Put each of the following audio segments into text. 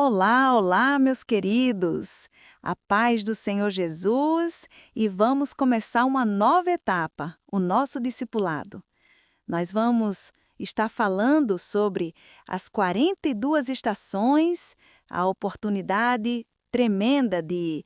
Olá, olá, meus queridos! A paz do Senhor Jesus e vamos começar uma nova etapa, o nosso discipulado. Nós vamos estar falando sobre as 42 estações, a oportunidade tremenda de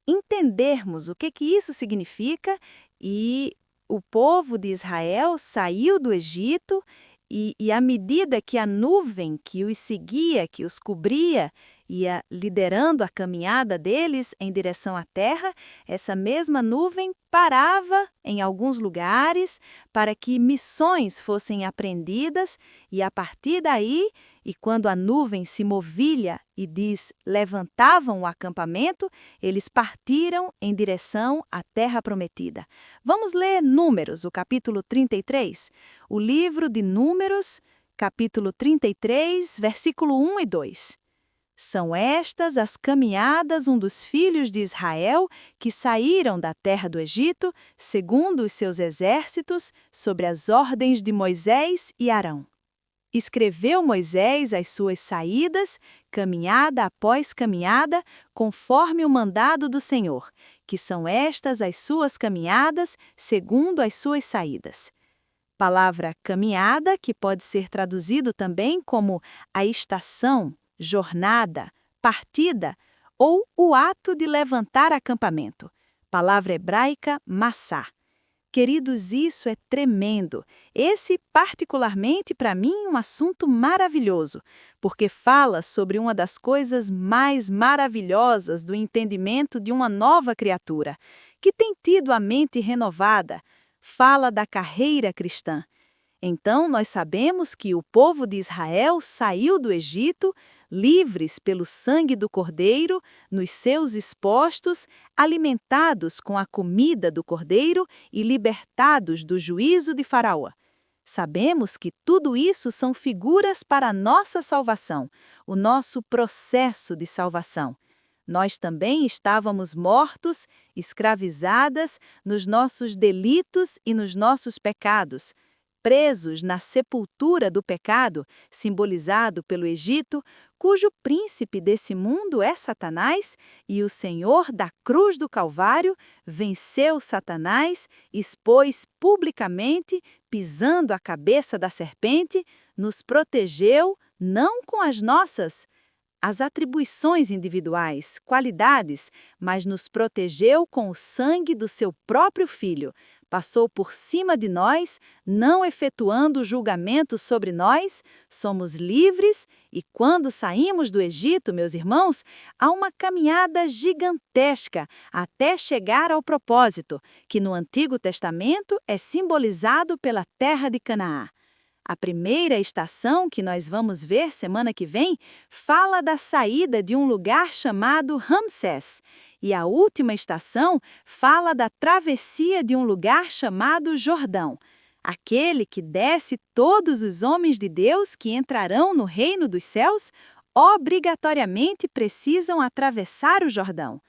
entendermos o que isso significa e o povo de Israel saiu do Egito e à medida que a nuvem que os seguia, que os cobria, ia liderando a caminhada deles em direção à terra, essa mesma nuvem parava em alguns lugares para que missões fossem aprendidas e a partir daí, e quando a nuvem se movilha e diz levantavam o acampamento, eles partiram em direção à terra prometida. Vamos ler Números, o capítulo 33. O livro de Números, capítulo 33, versículo 1 e 2. São estas as caminhadas dos filhos de Israel que saíram da terra do Egito, segundo os seus exércitos, sobre as ordens de Moisés e Arão. Escreveu Moisés as suas saídas, caminhada após caminhada, conforme o mandado do Senhor, que são estas as suas caminhadas, segundo as suas saídas. Palavra caminhada, que pode ser traduzido também como a estação, jornada, partida ou o ato de levantar acampamento. Palavra hebraica massá. Queridos, isso é tremendo. Esse, particularmente, para mim, um assunto maravilhoso, porque fala sobre uma das coisas mais maravilhosas do entendimento de uma nova criatura, que tem tido a mente renovada. Fala da carreira cristã. Então, nós sabemos que o povo de Israel saiu do Egito, livres pelo sangue do Cordeiro, nos seus expostos, alimentados com a comida do Cordeiro e libertados do juízo de Faraó. Sabemos que tudo isso são figuras para a nossa salvação, o nosso processo de salvação. Nós também estávamos mortos, escravizadas nos nossos delitos e nos nossos pecados, presos na sepultura do pecado, simbolizado pelo Egito, cujo príncipe desse mundo é Satanás, e o Senhor da cruz do Calvário venceu Satanás, expôs publicamente, pisando a cabeça da serpente, nos protegeu, não com as nossas as atribuições individuais, qualidades, mas nos protegeu com o sangue do seu próprio Filho. Passou por cima de nós, não efetuando julgamento sobre nós, somos livres e quando saímos do Egito, meus irmãos, há uma caminhada gigantesca até chegar ao propósito, que no Antigo Testamento é simbolizado pela terra de Canaã. A primeira estação que nós vamos ver semana que vem fala da saída de um lugar chamado Ramsés. E a última estação fala da travessia de um lugar chamado Jordão. Aquele que desce todos os homens de Deus que entrarão no reino dos céus, obrigatoriamente precisam atravessar o Jordão.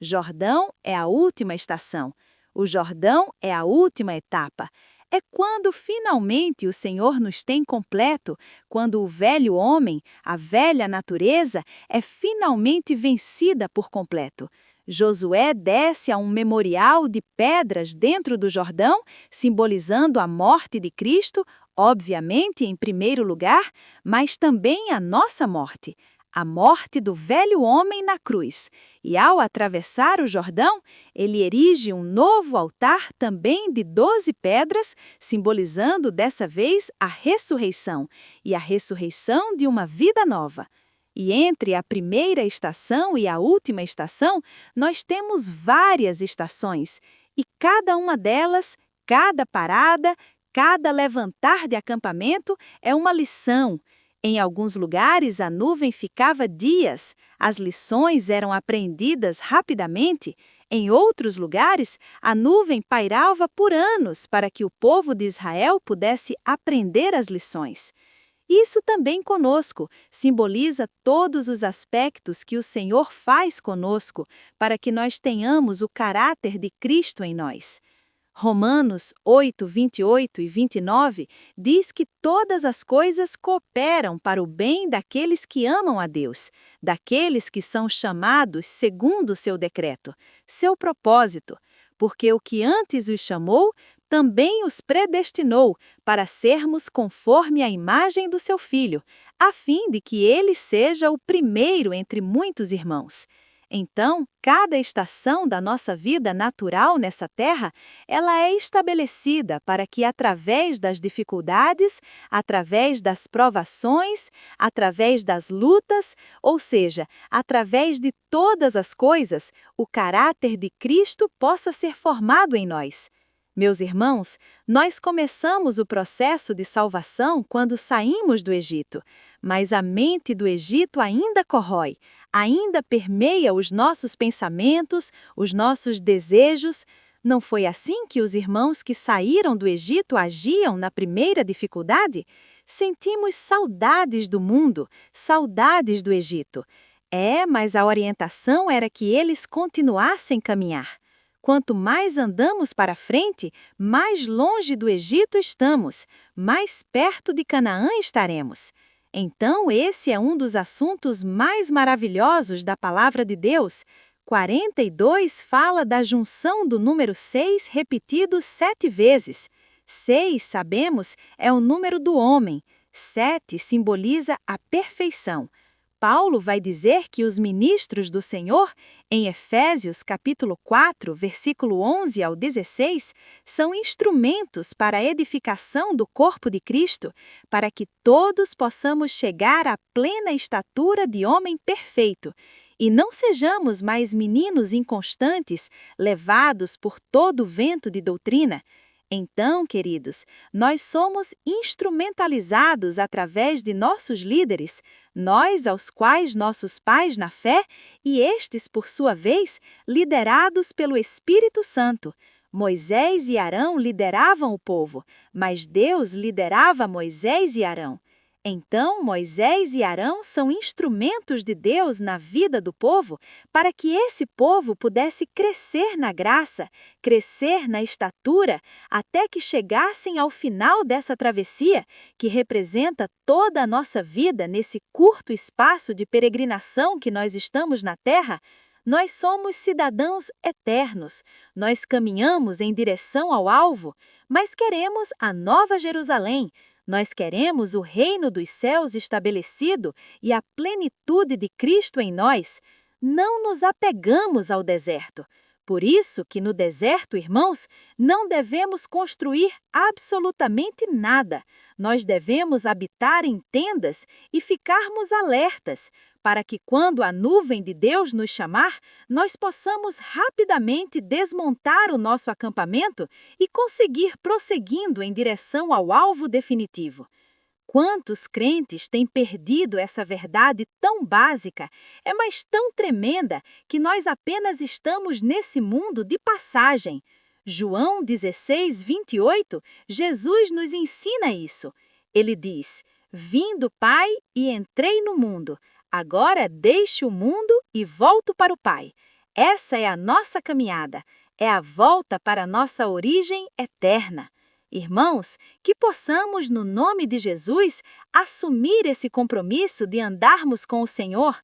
Jordão é a última estação. O Jordão é a última etapa. É quando finalmente o Senhor nos tem completo, quando o velho homem, a velha natureza, é finalmente vencida por completo. Josué desce a um memorial de pedras dentro do Jordão, simbolizando a morte de Cristo, obviamente em primeiro lugar, mas também a nossa morte. A morte do velho homem na cruz. E ao atravessar o Jordão, ele erige um novo altar também de 12 pedras, simbolizando dessa vez a ressurreição e a ressurreição de uma vida nova. E entre a primeira estação e a última estação, nós temos várias estações, e cada uma delas, cada parada, cada levantar de acampamento é uma lição. Em alguns lugares, a nuvem ficava dias, as lições eram aprendidas rapidamente. Em outros lugares, a nuvem pairava por anos para que o povo de Israel pudesse aprender as lições. Isso também conosco simboliza todos os aspectos que o Senhor faz conosco para que nós tenhamos o caráter de Cristo em nós. Romanos 8, 28 e 29 diz que todas as coisas cooperam para o bem daqueles que amam a Deus, daqueles que são chamados segundo o seu decreto, seu propósito, porque o que antes os chamou, também os predestinou para sermos conforme a imagem do seu Filho, a fim de que ele seja o primeiro entre muitos irmãos. Então, cada estação da nossa vida natural nessa terra, ela é estabelecida para que através das dificuldades, através das provações, através das lutas, ou seja, através de todas as coisas, o caráter de Cristo possa ser formado em nós. Meus irmãos, nós começamos o processo de salvação quando saímos do Egito, mas a mente do Egito ainda corrói, ainda permeia os nossos pensamentos, os nossos desejos. Não foi assim que os irmãos que saíram do Egito agiam na primeira dificuldade? Sentimos saudades do mundo, saudades do Egito. Mas a orientação era que eles continuassem a caminhar. Quanto mais andamos para frente, mais longe do Egito estamos, mais perto de Canaã estaremos. Então, esse é um dos assuntos mais maravilhosos da Palavra de Deus. 42 fala da junção do número 6 repetido 7 vezes. 6, sabemos, é o número do homem. 7 simboliza a perfeição. Paulo vai dizer que os ministros do Senhor, em Efésios capítulo 4, versículo 11 ao 16, são instrumentos para a edificação do corpo de Cristo, para que todos possamos chegar à plena estatura de homem perfeito, e não sejamos mais meninos inconstantes, levados por todo o vento de doutrina. Então, queridos, nós somos instrumentalizados através de nossos líderes, nós aos quais nossos pais na fé, e estes, por sua vez, liderados pelo Espírito Santo. Moisés e Arão lideravam o povo, mas Deus liderava Moisés e Arão. Então, Moisés e Arão são instrumentos de Deus na vida do povo para que esse povo pudesse crescer na graça, crescer na estatura, até que chegassem ao final dessa travessia, que representa toda a nossa vida nesse curto espaço de peregrinação que nós estamos na terra. Nós somos cidadãos eternos, nós caminhamos em direção ao alvo, mas queremos a Nova Jerusalém. Nós queremos o reino dos céus estabelecido e a plenitude de Cristo em nós. Não nos apegamos ao deserto. Por isso que no deserto, irmãos, não devemos construir absolutamente nada. Nós devemos habitar em tendas e ficarmos alertas, para que quando a nuvem de Deus nos chamar, nós possamos rapidamente desmontar o nosso acampamento e conseguir prosseguindo em direção ao alvo definitivo. Quantos crentes têm perdido essa verdade tão básica, mas tão tremenda, que nós apenas estamos nesse mundo de passagem? João 16, 28, Jesus nos ensina isso. Ele diz: "Vim do Pai e entrei no mundo. Agora deixo o mundo e volto para o Pai." Essa é a nossa caminhada, é a volta para a nossa origem eterna. Irmãos, que possamos, no nome de Jesus, assumir esse compromisso de andarmos com o Senhor.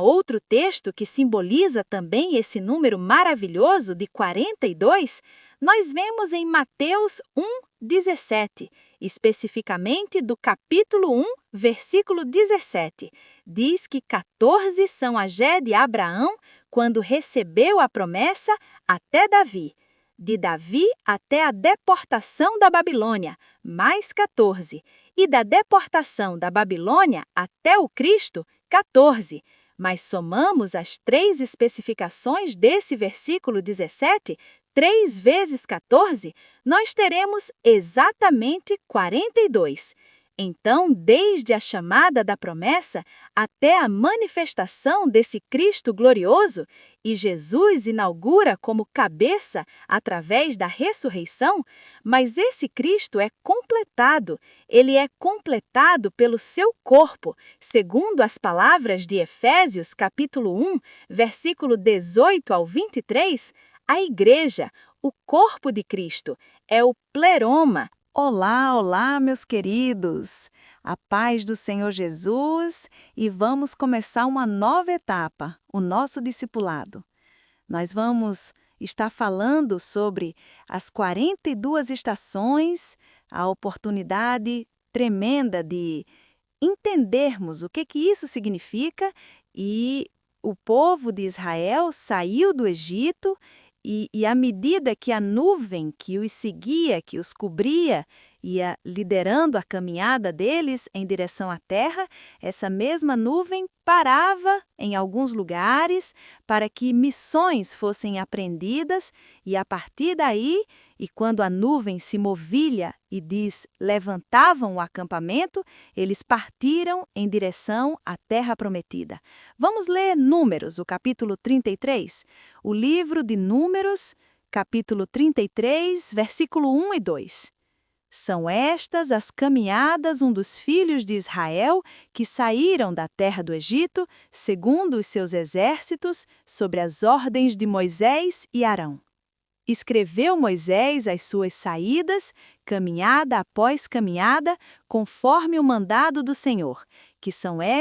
Outro texto que simboliza também esse número maravilhoso de 42, nós vemos em Mateus 1:17, especificamente do capítulo 1, versículo 17. Diz que 14 são a gé de Abraão quando recebeu a promessa até Davi. De Davi até a deportação da Babilônia, mais 14. E da deportação da Babilônia até o Cristo, 14. Mas somamos as 3 especificações desse versículo 17, 3 vezes 14, nós teremos exatamente 42. Então, desde a chamada da promessa até a manifestação desse Cristo glorioso, e Jesus inaugura como cabeça através da ressurreição, mas esse Cristo é completado, ele é completado pelo seu corpo, segundo as palavras de Efésios capítulo 1, versículo 18 ao 23, a igreja, o corpo de Cristo, é o pleroma. Olá, olá, meus queridos! A paz do Senhor Jesus e vamos começar uma nova etapa, o nosso discipulado. Nós vamos estar falando sobre as 42 estações, a oportunidade tremenda de entendermos o que isso significa e o povo de Israel saiu do Egito e à medida que a nuvem que os seguia, que os cobria, ia liderando a caminhada deles em direção à terra, essa mesma nuvem parava em alguns lugares para que missões fossem aprendidas e a partir daí, e quando a nuvem se movilha e diz levantavam o acampamento, eles partiram em direção à terra prometida. Vamos ler Números, o capítulo 33. O livro de Números, capítulo 33, versículo 1 e 2. São estas as caminhadas dos filhos de Israel que saíram da terra do Egito, segundo os seus exércitos, sobre as ordens de Moisés e Arão. Escreveu Moisés as suas saídas, caminhada após caminhada, conforme o mandado do Senhor, que são estas